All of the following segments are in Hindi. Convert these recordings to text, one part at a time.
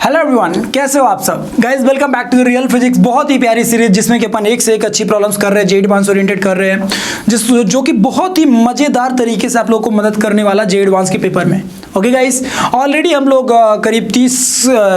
हेलो एवरीवन, कैसे हो आप सब guys. Welcome back to the real physics. बहुत ही प्यारी सीरीज जिसमें कि अपन एक से एक अच्छी प्रॉब्लम्स कर रहे हैं, जे एडवांस ओरिएंटेड कर रहे हैं, जो कि बहुत ही मजेदार तरीके से आप लोग को मदद करने वाला जे एडवांस के पेपर में। ओके गाइस, ऑलरेडी हम लोग करीब 30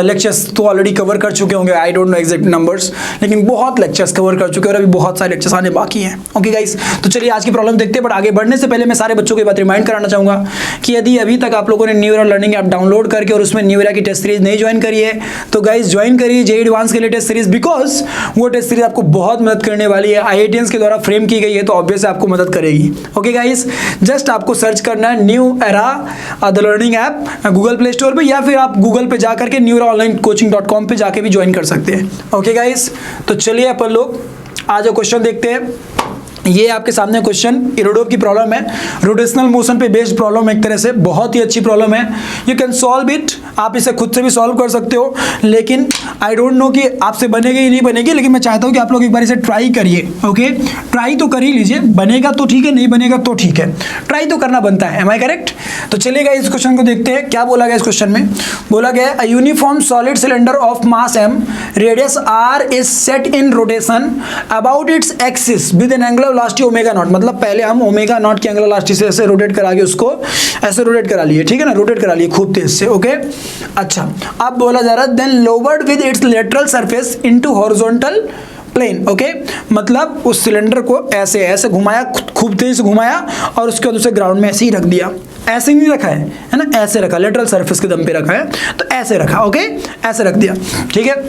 लेक्चर्स तो ऑलरेडी कवर कर चुके होंगे। I don't know exact numbers, लेकिन बहुत लेक्चर्स कवर कर चुके हैं और अभी बहुत सारे लेक्चर्स आने बाकी हैं। ओके गाइस, तो चलिए आज की प्रॉब्लम देखते हैं। बट आगे बढ़ने से पहले मैं सारे बच्चों को बात रिमाइंड कराना चाहूंगा कि यदि अभी तक आप लोगों ने न्यूरा लर्निंग ऐप डाउनलोड करके और उसमें न्यूरा की टेस्ट सीरीज नहीं ज्वाइन करी है तो गाइस ज्वाइन करिए जे एडवांस के लिए टेस्ट सीरीज, बिकॉज वो टेस्ट सीरीज आपको बहुत मदद करने वाली है। आईआईटीएंस के द्वारा फ्रेम की गई है तो ऑब्वियसली आपको मदद करेगी। ओके गाइस, जस्ट आपको सर्च करना है new era the learning app Google play store पे, या फिर आप गूगल पे जाकर के neuraonlinecoaching.com पे जाके भी ज्वाइन कर सकते हैं। ओके गाइस, तो चलिए अपन लोग आज क्वेश्चन देखते हैं। ये आपके सामने क्वेश्चन इरोडोव की प्रॉब्लम है, रोटेशनल मोशन पे बेस्ड प्रॉब्लम, एक तरह से बहुत ही अच्छी प्रॉब्लम है। यू कैन सॉल्व इट, आप इसे खुद से भी सॉल्व कर सकते हो, लेकिन आई डोंट नो कि आपसे बनेगी या नहीं बनेगी, लेकिन मैं चाहता हूँ कि आप लोग एक बार इसे ट्राई करिए। ओके, ट्राई तो कर ही लीजिए, बनेगा तो ठीक है, नहीं बनेगा तो ठीक है, ट्राई तो करना बनता है। Am I correct? तो चलिएगा इस क्वेश्चन को देखते हैं। क्या बोला गया इस क्वेश्चन में? बोला गया a uniform solid cylinder of mass m, radius r is set in rotation about its axis with N angular velocity omega naught. मतलब पहले हम ओमेगा नॉट की एंगुलर वेलोसिटी से ऐसे रोटेट करा के उसको ऐसे रोटेट करा लिए, ठीक है ना, रोटेट करा लिए खूब तेज से। ओके, अच्छा, अब बोला जा रहा है then lowered with its lateral surface into horizontal plane. Okay, मतलब उस सिलेंडर को ऐसे ऐसे घुमाया, खूब तेज से घुमाया और उसके बाद उसे ग्राउंड में ऐसे ही रख दिया। ऐसे नहीं रखा है ना, ऐसे रखा, लेटरल सरफेस के दम पे रखा है, तो ऐसे रखा। ओके, ऐसे रख दिया, ठीक है।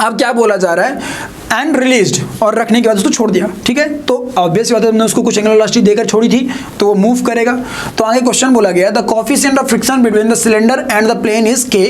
अब क्या बोला जा रहा है? एंड रिलीज्ड, और रखने के बाद उसको छोड़ दिया, ठीक है। तो ऑब्वियस बात है, हमने उसको कुछ एंगुलर वेलोसिटी देकर छोड़ी थी तो वो मूव करेगा। तो आगे क्वेश्चन बोला गया the coefficient of friction between the cylinder and the plane is k,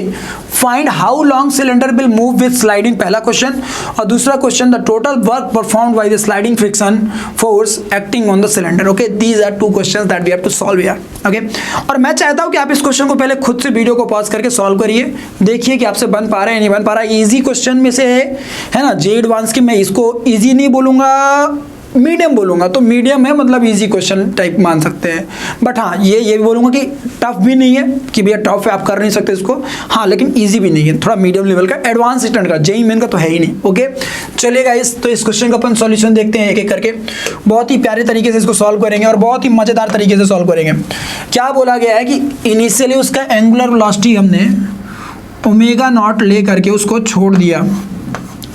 find how long cylinder will move with sliding, पहला क्वेश्चन। और दूसरा question the total work performed by the sliding friction force acting on the cylinder. Okay, these are two questions that we have to solve here. Okay, और मैं चाहता हूं कि आप इस क्वेश्चन को पहले खुद से वीडियो को पॉज करके सॉल्व करिए, देखिए कि आपसे बन पा रहा है नहीं बन पा रहा है। इजी क्वेश्चन में से है ना, जे एडवांस के मैं इसको इजी नहीं बोलूंगा, मीडियम बोलूंगा। तो मीडियम है, मतलब इजी क्वेश्चन टाइप मान सकते हैं। बट हाँ, ये भी बोलूंगा कि टफ भी नहीं है कि भैया टफ है आप कर नहीं सकते इसको, हाँ, लेकिन इजी भी नहीं है, थोड़ा मीडियम लेवल का, एडवांस स्टैंड का, जेईई मेन का तो है ही नहीं। ओके, चलिएगा तो इस क्वेश्चन का अपन सॉल्यूशन देखते हैं एक एक करके। बहुत ही प्यारे तरीके से इसको सॉल्व करेंगे और बहुत ही मजेदार तरीके से सॉल्व करेंगे। क्या बोला गया है कि इनिशियली उसका एंगुलर वेलोसिटी हमने ओमेगा नॉट ले करके उसको छोड़ दिया।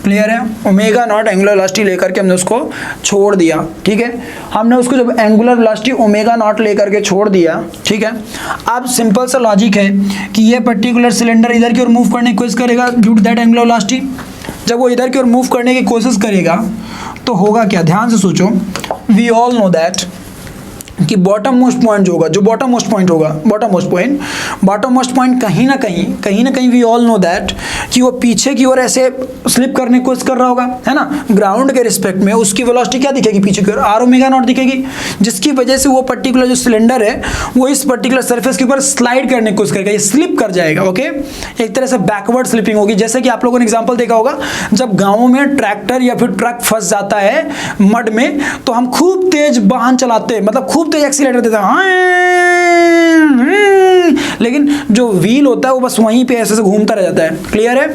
क्लियर है? ओमेगा नॉट एंगुलर वेलोसिटी लेकर के हमने उसको छोड़ दिया, ठीक है। हमने उसको जब एंगुलर वेलोसिटी ओमेगा नॉट लेकर के छोड़ दिया, ठीक है। अब सिंपल सा लॉजिक है कि ये पर्टिकुलर सिलेंडर इधर की ओर मूव करने की कोशिश करेगा due to that angular velocity. जब वो इधर की ओर मूव करने की कोशिश करेगा तो होगा क्या, ध्यान से सोचो। वी ऑल नो दैट कि बॉटम मोस्ट पॉइंट जो होगा, जो बॉटम मोस्ट पॉइंट होगा, बॉटम मोस्ट पॉइंट कहीं ना कहीं वी ऑल नो दैट कि वो पीछे की ओर ऐसे स्लिप करने की कोशिश कर रहा होगा, है ना। ग्राउंड के रिस्पेक्ट में उसकी वेलोसिटी क्या दिखेगी, पीछे की ओर आर ओमेगा नॉट दिखेगी, जिसकी वजह से वो पर्टिकुलर जो सिलेंडर है वो इस पर्टिकुलर सरफेस के ऊपर स्लाइड करने की कोशिश करेगा, ये स्लिप कर जाएगा। ओके, एक तरह से बैकवर्ड स्लिपिंग होगी। जैसे कि आप लोगों ने एग्जाम्पल देखा होगा, जब गाँव में ट्रैक्टर या फिर ट्रक फंस जाता है मड में तो हम खूब तेज वाहन चलाते हैं, मतलब खूब तेज एक्सीलरेटर देता है, लेकिन जो व्हील होता है वो बस वहीं पे ऐसे से घूमता रह जाता है। क्लियर है?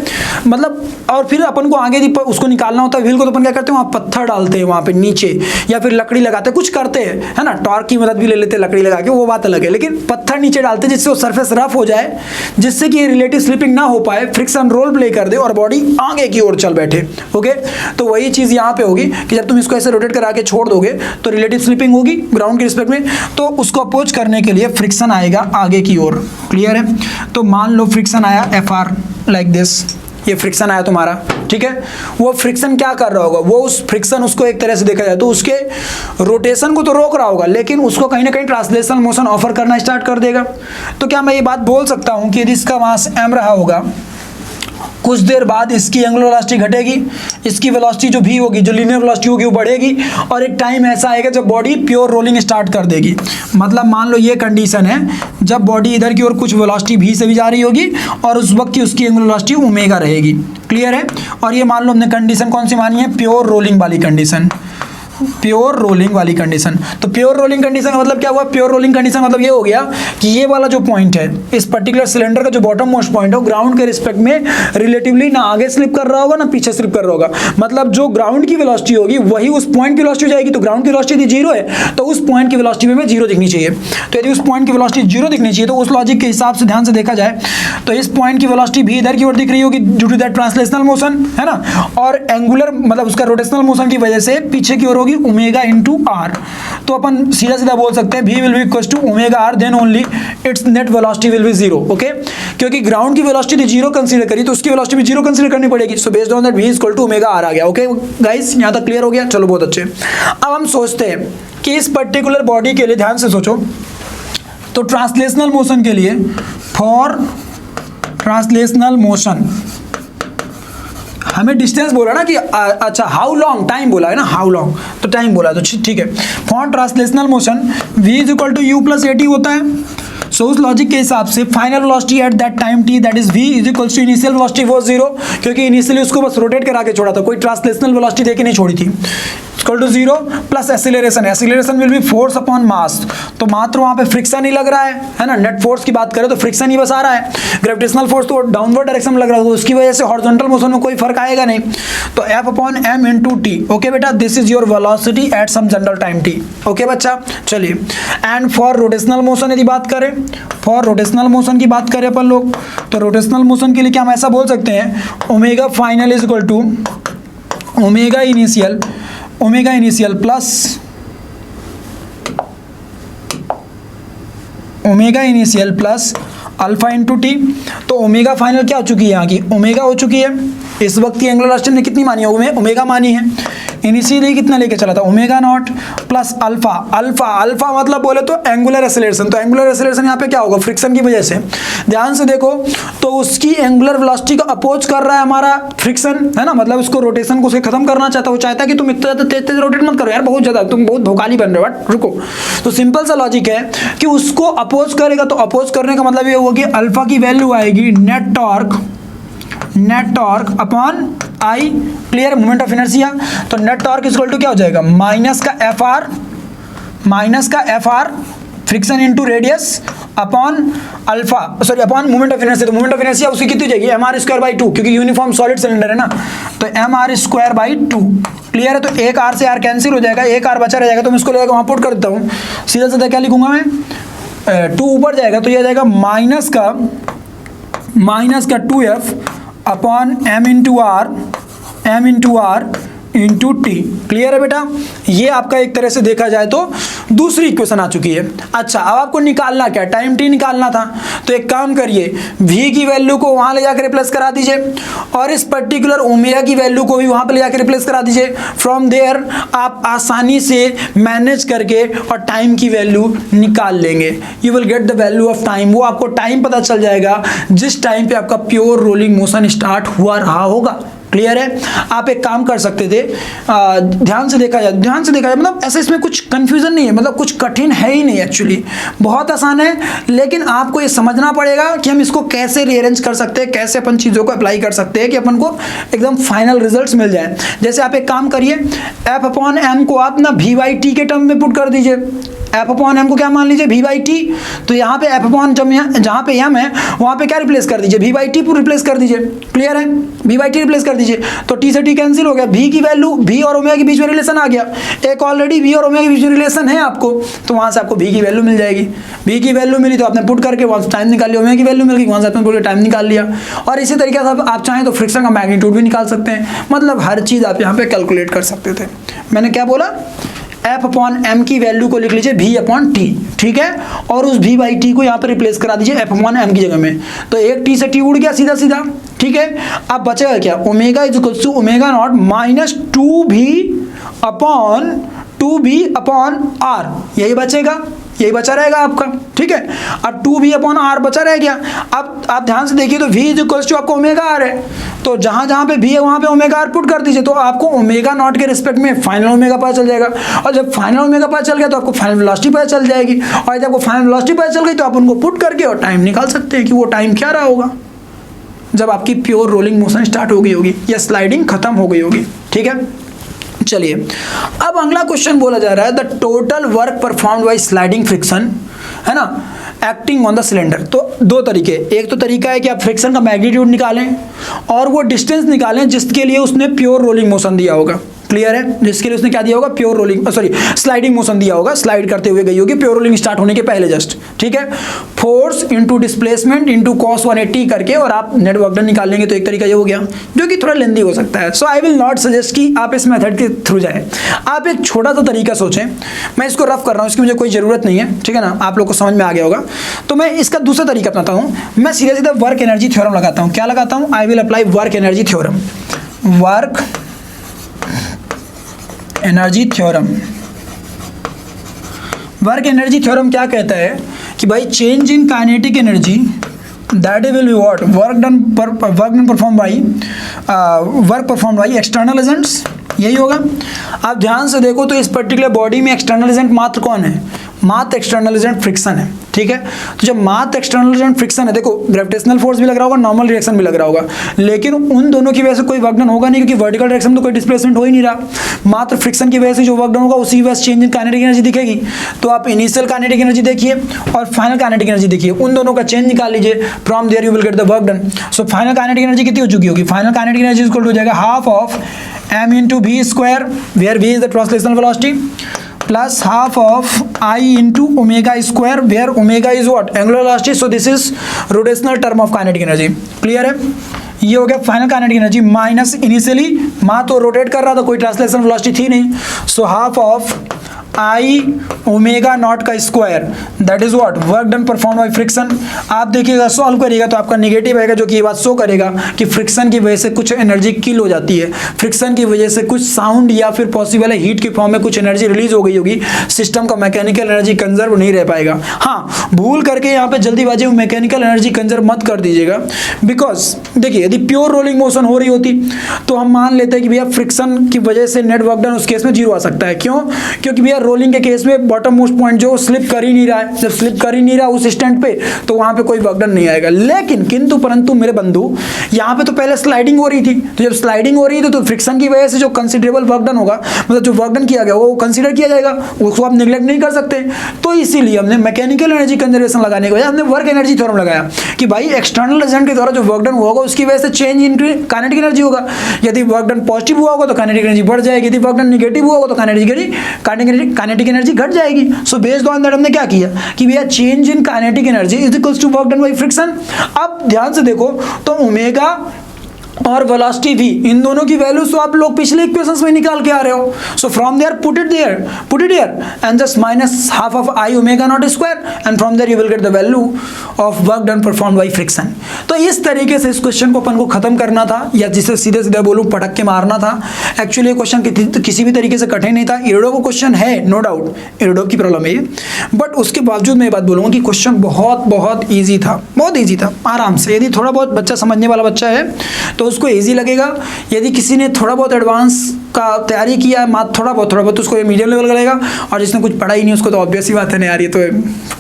मतलब और फिर अपन को आगे उसको निकालना होता है व्हील को, तो अपन क्या करते हैं, वहाँ पत्थर डालते हैं वहाँ पे नीचे, या फिर लकड़ी लगाते हैं, कुछ करते हैं, है ना। टॉर्क की मदद भी ले लेते हैं लकड़ी लगा के, वो बात अलग है, लेकिन पत्थर नीचे डालते हैं जिससे वो सरफेस रफ हो जाए, जिससे कि रिलेटिव स्लिपिंग ना हो पाए, फ्रिक्शन रोल प्ले कर दे और बॉडी आगे की ओर चल बैठे। ओके, तो वही चीज़ यहाँ पे होगी कि जब तुम इसको ऐसे रोटेट करा के छोड़ दोगे तो रिलेटिव स्लिपिंग होगी ग्राउंड के रिस्पेक्ट में, तो उसको अपोज करने के लिए फ्रिक्शन आएगा आगे की ओर। क्लियर है? तो मान लो फ्रिक्शन आया FR लाइक दिस, ये फ्रिक्शन आया तुम्हारा, ठीक है। वो फ्रिक्शन क्या कर रहा होगा, वो उस फ्रिक्शन उसको एक तरह से देखा जाए तो उसके रोटेशन को तो रोक रहा होगा, लेकिन उसको कहीं ना कहीं ट्रांसलेशनल मोशन ऑफर करना स्टार्ट कर देगा। तो क्या मैं ये बात बोल सकता हूँ कि यदि इसका मास m रहा होगा, कुछ देर बाद इसकी एंगुलर वेलोसिटी घटेगी, इसकी वेलोसिटी जो भी होगी, जो लीनियर वेलोसिटी होगी वो बढ़ेगी, और एक टाइम ऐसा आएगा जब बॉडी प्योर रोलिंग स्टार्ट कर देगी। मतलब मान लो ये कंडीशन है जब बॉडी इधर की ओर कुछ वेलोसिटी v से भी जा रही होगी और उस वक्त की उसकी एंगुलर वेलोसिटी ओमेगा रहेगी। क्लियर है? और ये मान लो हमने कंडीशन कौन सी मानी है, प्योर रोलिंग वाली कंडीशन। प्योर रोलिंग वाली कंडीशन। तो प्योर रोलिंग कंडीशन का मतलब क्या हुआ? प्योर रोलिंग कंडीशन मतलब ये हो गया कि ये वाला जो पॉइंट है, इस पर्टिकुलर सिलेंडर का जो बॉटम मोस्ट पॉइंट है, वो ग्राउंड के रिस्पेक्ट में रिलेटिवली ना आगे स्लिप कर रहा होगा ना पीछे स्लिप कर रहा होगा। मतलब जो ग्राउंड की वेलोसिटी होगी वही उस पॉइंट की वेलोसिटी हो जाएगी। तो ग्राउंड की वेलोसिटी यदि 0 है तो उस पॉइंट की वेलोसिटी में 0 दिखनी चाहिए। तो यदि उस पॉइंट की वेलोसिटी 0 दिखनी चाहिए तो उस लॉजिक के हिसाब से ध्यान से देखा जाए तो इस पॉइंट की वेलोसिटी भी इधर की ओर दिख रही होगी due to that translational motion, है ना। और एंगुलर मतलब उसका रोटेशनल मोशन की वजह से पीछे की ओर होगी ओमेगा इनटू आर। तो अपन सीधा सीधा बोल सकते हैं v will be equal to omega r, then only its net velocity will be 0। Okay, क्योंकि ग्राउंड की वेलोसिटी 0 कंसीडर करी तो उसकी वेलोसिटी भी 0 कंसीडर करनी पड़ेगी। So based on that v equal to omega r आ गया। ओके गाइस, यहां तक क्लियर हो गया? चलो बहुत अच्छे। अब हम सोचते हैं कि इस पर्टिकुलर बॉडी के लिए, ध्यान से सोचो, तो ट्रांसलेशनल मोशन के लिए, फॉर ट्रांसलेशनल मोशन हमें डिस्टेंस बोला ना कि अच्छा हाउ लॉन्ग, टाइम बोला है ना, हाउ लॉन्ग, तो टाइम बोला तो ठीक है। For translational motion v is equal to U plus A T होता है। सो उस लॉजिक के हिसाब से final velocity at that time t, that is v is equal to initial velocity for 0, क्योंकि इनिशियली उसको बस रोटेट करा के छोड़ा था, कोई ट्रांसलेशनल वेलोसिटी देके नहीं छोड़ी थी, equal to 0 plus acceleration. Acceleration will be force upon mass. तो मात्र वहां पे फ्रिक्शन ही लग रहा है ना। नेट फोर्स की बात करें तो फ्रिक्शन ही बस आ रहा है। ग्रेविटेशनल फोर्स तो डाउनवर्ड डायरेक्शन में लग रहा है, तो उसकी वजह से हॉरिजॉन्टल मोशन में कोई फर्क आएगा नहीं। तो f upon m into t. Okay बेटा, this is your velocity at some general time t। Okay बच्चा, चलिए। एंड फॉर रोटेशनल मोशन यदि बात करें, फॉर रोटेशनल मोशन की बात करें अपन लोग, तो रोटेशनल मोशन के लिए क्या हम ऐसा बोल सकते हैं, omega final is equal to omega initial plus omega initial plus alpha into T. तो ओमेगा फाइनल क्या हो चुकी है, यहाँ की ओमेगा हो चुकी है। इस वक्त की एंगुलर वेलोसिटी ने कितनी मानी है, ओमेगा मानी है। इनिशियली कितना लेके चला था, omega naught plus alpha. Alpha मतलब बोले तो एंगुलर एक्सेलरेशन। तो एंगुलर एक्सेलरेशन यहाँ पे क्या होगा, फ्रिक्शन की वजह से। ध्यान से देखो तो उसकी एंगुलर वेलोसिटी को अपोज कर रहा है हमारा फ्रिक्शन, है ना। मतलब उसको रोटेशन को उसे खत्म करना चाहता है। वो चाहता है कि तुम इतना तेज रोटेट मत करो यार, बहुत ज्यादा तुम बहुत भोकाली बन रहे हो, बट रुको। तो सिंपल सा लॉजिक है कि उसको अपोज करेगा, तो अपोज करने का मतलब ये होगा कि अल्फा की वैल्यू आएगी net torque upon I, clear, moment of inertia. तो नेट टॉर्क इक्वल टू क्या हो जाएगा, माइनस का F R friction into radius upon alpha, sorry upon moment of inertia. तो मोमेंट ऑफ इनर्शिया उसकी कितनी हो जाएगी, एम आर स्क्वायर बाई 2, क्योंकि यूनिफॉर्म सॉलिड सिलेंडर है ना, तो M R square by 2, clear है। तो एक आर से आर कैंसिल हो जाएगा, एक आर बचा रह जाएगा, तो मैं इसको लेकर वहां पुट कर देता हूँ। सीधा सीधा क्या लिखूंगा मैं, 2 ऊपर जाएगा तो यह आ जाएगा माइनस का 2f upon m into R into T. Clear है बेटा, ये आपका एक तरह से देखा जाए तो दूसरी इक्वेशन आ चुकी है। अच्छा, अब आपको निकालना क्या, टाइम टी निकालना था। तो एक काम करिए, v की वैल्यू को वहां ले जाकर रिप्लेस करा दीजिए और इस पर्टिकुलर ओमेगा की वैल्यू को भी वहां पर ले जाकर रिप्लेस करा दीजिए। फ्रॉम देयर आप आसानी से मैनेज करके और टाइम की वैल्यू निकाल लेंगे। You will get the value of time. वो आपको टाइम पता चल जाएगा जिस टाइम पे आपका प्योर रोलिंग मोशन स्टार्ट हुआ रहा होगा। क्लियर है। आप एक काम कर सकते थे, ध्यान से देखा जाए मतलब ऐसे इसमें कुछ कंफ्यूजन नहीं है, मतलब कुछ कठिन है ही नहीं, एक्चुअली बहुत आसान है। लेकिन आपको ये समझना पड़ेगा कि हम इसको कैसे रीअरेंज कर सकते हैं, कैसे अपन चीज़ों को अप्लाई कर सकते हैं कि अपन को एकदम फाइनल रिजल्ट्स मिल जाए। जैसे आप एक काम करिए, एफ अपॉन एम को आप ना वी बाई टी के टर्म में पुट कर दीजिए। एफ अपॉन एम को क्या मान लीजिए, वी बाई टी। तो यहाँ पे एफ अपॉन जहाँ पे एम है वहाँ पे क्या रिप्लेस कर दीजिए, वी बाई टी रिप्लेस कर दीजिए। क्लियर है, वी बाई टी रिप्लेस कर दीजिए। तो टी से टी कैंसिल हो गया, वी की वैल्यू, वी और ओमेगा के बीच में रिलेशन आ गया। एक ऑलरेडी वी और ओमेगा के बीच में रिलेशन है आपको, तो वहाँ से आपको वी की वैल्यू मिल जाएगी। वी की वैल्यू मिली तो आपने पुट करके वहाँ से टाइम निकाल लिया, ओमेगा की वैल्यू मिल गई, वहाँ से आपने पुट करके टाइम निकाल लिया। और इसी तरीके से आप चाहें तो फ्रिक्शन का मैग्नीट्यूड भी निकाल सकते हैं। मतलब हर चीज़ आप यहाँ पे कैलकुलेट कर सकते थे। मैंने क्या बोला, एफ अपॉन एम की वैल्यू को लिख लीजिए वी अपॉन टी, ठीक है, और उस वी बाई टी को यहाँ पे रिप्लेस करा दीजिए एफ अपॉन एम की जगह में। तो एक टी से टी उड़ गया सीधा सीधा, ठीक है। अब बचेगा क्या, omega is equal to omega naught minus 2v upon R, यही बचेगा, यही बचा रहेगा आपका, ठीक है। अब 2v अपॉन आर बचा रह गया। अब आप ध्यान से देखिए तो v इज इक्वल टू आपको ओमेगा आर है, तो जहां जहां पे v है वहां पे ओमेगा आर पुट कर दीजिए, तो आपको ओमेगा नॉट के रिस्पेक्ट में फाइनल ओमेगा पता चल जाएगा। और जब फाइनल ओमेगा पता चल गया तो आपको फाइनल वेलोसिटी पता चल जाएगी, और जब आपको फाइनल वेलोसिटी पता चल गई तो आप उनको पुट करके और टाइम निकाल सकते हैं कि वो टाइम क्या रहा होगा जब आपकी प्योर रोलिंग मोशन स्टार्ट हो गई होगी या स्लाइडिंग खत्म हो गई होगी, ठीक है। चलिए अब अगला क्वेश्चन बोला जा रहा है the total work performed bye sliding friction, है ना, एक्टिंग ऑन द सिलेंडर। तो दो तरीके, एक तो तरीका है कि आप फ्रिक्शन का मैग्नीट्यूड निकालें और वो डिस्टेंस निकालें जिसके लिए उसने प्योर रोलिंग मोशन दिया होगा। क्लियर है? जिसके लिए उसने क्या दिया होगा, pure rolling, sorry sliding motion दिया होगा, स्लाइड करते हुए गई होगी प्योर रोलिंग स्टार्ट होने के पहले जस्ट, ठीक है। Force into displacement into cos 180 करके और आप नेट वर्क डन निकाल लेंगे। तो एक तरीका ये हो गया जो कि थोड़ा लेंदी हो सकता है। सो आई विल नॉट सजेस्ट कि आप इस मेथड के थ्रू जाएं, आप एक छोटा सा तरीका सोचें। मैं इसको रफ कर रहा हूँ, इसकी मुझे कोई ज़रूरत नहीं है, ठीक है ना, आप लोग को समझ में आ गया होगा। तो मैं इसका दूसरा तरीका अपनाता हूँ, मैं सीधा सीधा वर्क एनर्जी थ्योरम लगाता हूँ। क्या लगाता हूँ? I will apply work energy theorem. Work energy theorem, work energy theorem क्या कहता है कि भाई change in kinetic energy that will be what, work done perform by external agents, यही होगा। आप ध्यान से देखो तो इस पर्टिकुलर बॉडी में एक्सटर्नल एजेंट मात्र कौन है? मात्र एक्सटर्नल एजेंट फ्रिक्शन है, ठीक है। तो जब मात्र एक्सटर्नल एजेंट फ्रिक्शन है, देखो ग्रेविटेशनल फोर्स भी लग रहा होगा, नॉर्मल रिएक्शन भी लग रहा होगा, लेकिन उन दोनों की वजह से कोई वर्क डन होगा नहीं, क्योंकि वर्टिकल डायरेक्शन में तो कोई डिस्प्लेसमेंट हो ही नहीं रहा। मात्र फ्रिक्शन की वजह से जो वर्क डन होगा उसी की वजह से चेंज इन काइनेटिक एनर्जी दिखेगी। तो आप इनिशियल काइनेटिक एनर्जी देखिए और फाइनल काइनेटिक एनर्जी देखिए, उन दोनों का चेंज निकाल लीजिए, from there you will get the work done. So final kinetic energy कितनी हो चुकी होगी? फाइनल काइनेटिक एनर्जी इक्वल हो जाएगा half of m into v square, where v is the translational velocity, plus half of I into omega square, where omega is what? Angular velocity. So this is rotational term of kinetic energy. Clear है? ये हो गया final kinetic energy minus initially माँ तो रोटेट कर रहा था, कोई ट्रांसलेशनल वेलोसिटी थी नहीं। So half of I omega naught का square, that is what, work done perform by friction. आप देखिएगा सॉल्व करिएगा तो आपका नेगेटिव आएगा, जो कि ये बात शो करेगा कि फ्रिक्शन की वजह से कुछ एनर्जी किल हो जाती है, फ्रिक्शन की वजह से कुछ साउंड या फिर पॉसिबल है हीट के फॉर्म में कुछ एनर्जी रिलीज हो गई होगी, सिस्टम का मैकेनिकल एनर्जी कंजर्व नहीं रह पाएगा। हाँ, भूल करके यहाँ पे जल्दीबाजी में मैकेनिकल एनर्जी कंजर्व मत कर दीजिएगा, बिकॉज देखिए यदि प्योर रोलिंग मोशन हो रही होती तो हम मान लेते हैं कि भैया फ्रिक्शन की वजह से नेट वर्क डन उस केस में जीरो आ सकता है। क्यों? क्योंकि भैया रोलिंग के केस में बॉटम मोस्ट पॉइंट जो स्लिप कर ही नहीं रहा है, जब स्लिप कर ही नहीं रहा उस स्टैंड पे तो वहां पे कोई वर्क डन नहीं आएगा। लेकिन किंतु परंतु मेरे बंधु, यहाँ पे तो पहले स्लाइडिंग हो रही थी, तो जब स्लाइडिंग हो रही थी तो फ्रिक्शन की वजह से जो कंसिडरेबल वर्क डन होगा, मतलब जो वर्क डन किया गया वो कंसिडर किया जाएगा, उसको आप निगलेक्ट नहीं कर सकते। तो इसीलिए हमने मैकेनिकल एनर्जी कंजर्वेशन लगाने के बजाय हमने वर्क एनर्जी थ्योरम लगाया कि भाई एक्सटर्नल एजेंट के द्वारा जो वर्क डन हुआ होगा उसकी वजह से चेंज इन काइनेटिक एनर्जी होगा। यदि वर्क डन पॉजिटिव हुआ होगा तो काइनेटिक एनर्जी बढ़ जाएगी, यदि वर्क डन नेगेटिव हुआ होगा तो काइनेटिक एनर्जी घट जाएगी। सो बेस्ड ऑन दैट हमने क्या किया कि भैया change in kinetic energy is equals to work done by friction. अब ध्यान से देखो तो ओमेगा और वेलोसिटी भी, इन दोनों की वैल्यूज तो आप लोग पिछले इक्वेशंस में निकाल के आ रहे हो। So from there put it here and just minus half of I omega naught square and from there you will get the value of work done performed by friction. तो इस तरीके से इस क्वेश्चन को अपन को खत्म करना था, या जिसे सीधे सीधे बोलूं पटक के मारना था। एक्चुअली ये क्वेश्चन किसी भी तरीके से कठिन नहीं था, इरडो का क्वेश्चन है, नो डाउट इरडो की प्रॉब्लम है ये, बट उसके बावजूद मैं ये बात बोलूँगा कि क्वेश्चन बहुत बहुत ईजी था, बहुत ईजी था, आराम से। यदि थोड़ा बहुत बच्चा समझने वाला बच्चा है तो उसको इजी लगेगा। यदि किसी ने थोड़ा बहुत एडवांस का तैयारी किया है, थोड़ा बहुत उसको ये मीडियम लेवल का लगेगा, और जिसने कुछ पढ़ा ही नहीं उसको तो ऑब्वियस ही बात है ना यार, ये तो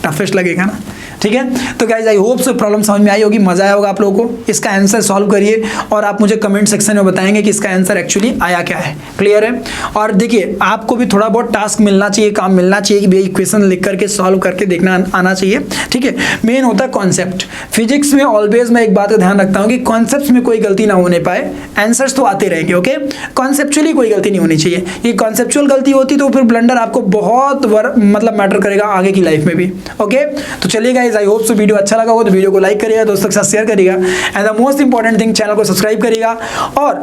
टफेस्ट लगेगा ना। ठीक है, तो guys I hope so problem समझ में आई होगी, मजा आया होगा आप लोगों को। इसका आंसर सॉल्व करिए और आप मुझे कमेंट सेक्शन में बताएंगे कि इसका आंसर एक्चुअली आया क्या है। क्लियर है? और देखिए आपको भी थोड़ा बहुत टास्क मिलना चाहिए, काम मिलना चाहिए कि भाई इक्वेशन लिख करके सॉल्व करके देखना आना चाहिए। ठीक है, मेन होता है कॉन्सेप्ट। फिजिक्स में ऑलवेज मैं एक बात का ध्यान रखता हूँ कि कॉन्सेप्ट में कोई गलती ना होने पाए, आंसर्स तो आते रहेंगे। ओके, कॉन्सेप्चुअली कोई गलती नहीं होनी चाहिए। ये कॉन्सेप्चुअल गलती होती तो फिर ब्लंडर आपको बहुत मतलब मैटर करेगा आगे की लाइफ में भी। ओके, तो चलिए guys, I hope so video अच्छा लगा हो तो वीडियो को लाइक करिएगा, दोस्तों के साथ शेयर करिएगा, and the most important thing channel को सब्सक्राइब करिएगा। और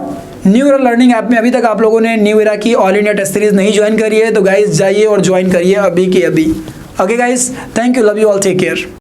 न्यू ईरा लर्निंग ऐप में अभी तक आप लोगों ने न्यू ईरा की ऑल इंडिया टेस्ट सीरीज नहीं ज्वाइन करी है तो गाइस जाइए और ज्वाइन करिए अभी के अभी। Okay guys, thank you, love you all, take care.